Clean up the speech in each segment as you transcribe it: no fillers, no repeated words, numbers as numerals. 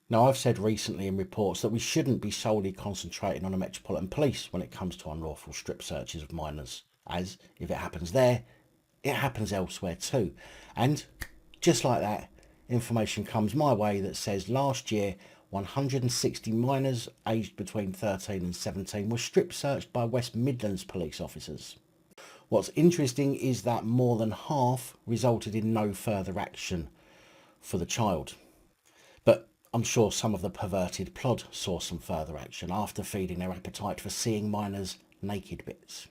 Now, I've said recently in reports that we shouldn't be solely concentrating on the Metropolitan Police when it comes to unlawful strip searches of minors, as if it happens there, it happens elsewhere too. And just like that, information comes my way that says last year 160 minors aged between 13 and 17 were strip searched by West Midlands police officers. What's interesting is that more than half resulted in no further action for the child. But I'm sure some of the perverted plod saw some further action after feeding their appetite for seeing minors' naked bits.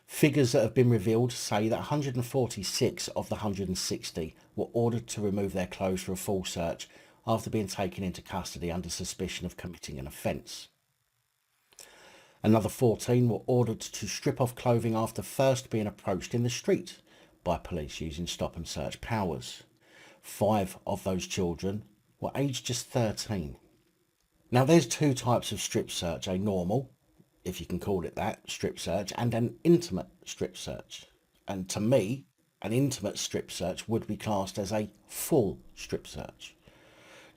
Figures that have been revealed say that 146 of the 160 were ordered to remove their clothes for a full search after being taken into custody under suspicion of committing an offence. Another 14 were ordered to strip off clothing after first being approached in the street by police using stop and search powers. 5 of those children were aged just 13. Now, there's two types of strip search: a normal, if you can call it that, strip search, and an intimate strip search. And to me, an intimate strip search would be classed as a full strip search.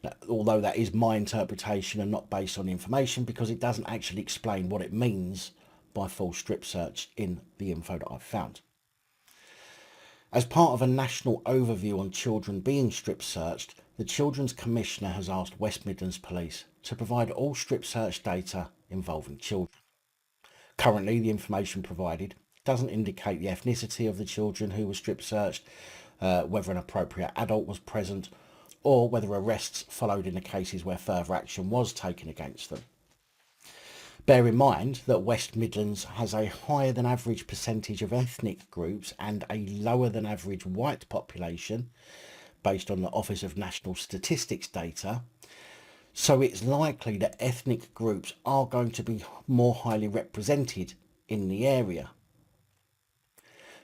Now, although that is my interpretation and not based on information, because it doesn't actually explain what it means by full strip search in the info that I've found. As part of a national overview on children being strip searched, the Children's Commissioner has asked West Midlands Police to provide all strip search data involving children. Currently, the information provided doesn't indicate the ethnicity of the children who were strip searched, whether an appropriate adult was present, or whether arrests followed in the cases where further action was taken against them. Bear in mind that West Midlands has a higher than average percentage of ethnic groups and a lower than average white population, based on the Office of National Statistics data, so it's likely that ethnic groups are going to be more highly represented in the area.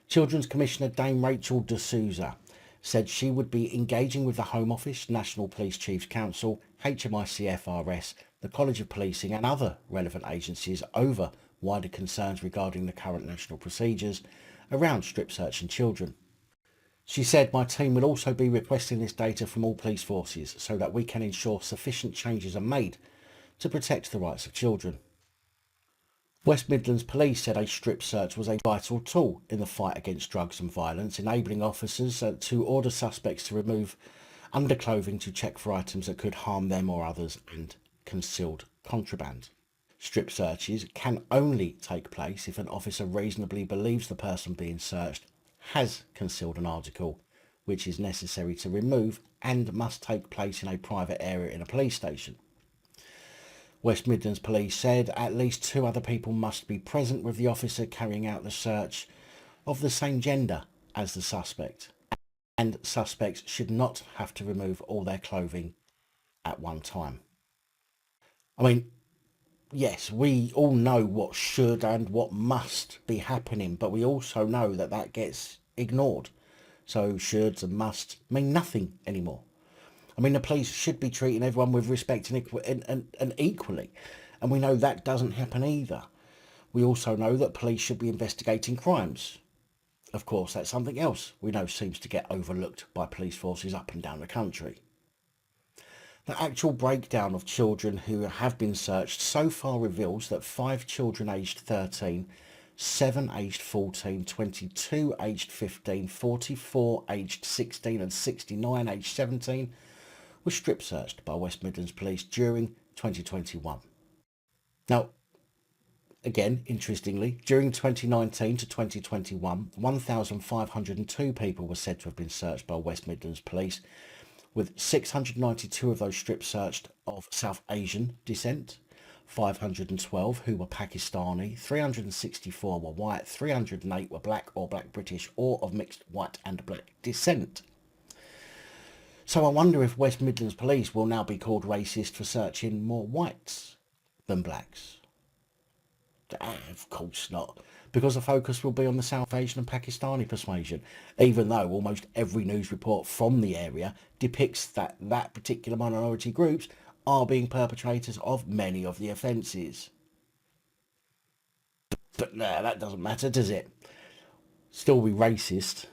Children's Commissioner Dame Rachel de Souza said she would be engaging with the Home Office, National Police Chiefs Council, HMICFRS, the College of Policing and other relevant agencies over wider concerns regarding the current national procedures around strip searching children. She said, "My team will also be requesting this data from all police forces so that we can ensure sufficient changes are made to protect the rights of children." West Midlands Police said a strip search was a vital tool in the fight against drugs and violence, enabling officers to order suspects to remove underclothing to check for items that could harm them or others and concealed contraband. Strip searches can only take place if an officer reasonably believes the person being searched has concealed an article which is necessary to remove and must take place in a private area in a police station. West Midlands Police said at least 2 other people must be present with the officer carrying out the search of the same gender as the suspect, and suspects should not have to remove all their clothing at one time. I mean, yes, we all know what should and what must be happening, but we also know that that gets ignored. So shoulds and musts mean nothing anymore. I mean, the police should be treating everyone with respect and equally, and we know that doesn't happen either. We also know that police should be investigating crimes. Of course, that's something else we know seems to get overlooked by police forces up and down the country. The actual breakdown of children who have been searched so far reveals that 5 children aged 13, 7 aged 14, 22 aged 15, 44 aged 16 and 69 aged 17 were strip searched by West Midlands Police during 2021. Now, again, interestingly, during 2019 to 2021, 1,502 people were said to have been searched by West Midlands Police, with 692 of those strip searched of South Asian descent, 512 who were Pakistani, 364 were white, 308 were black or black British or of mixed white and black descent. So I wonder if West Midlands Police will now be called racist for searching more whites than blacks. Of course not, because the focus will be on the South Asian and Pakistani persuasion, even though almost every news report from the area depicts that that particular minority groups are being perpetrators of many of the offences. But no, that doesn't matter, does it? Still be racist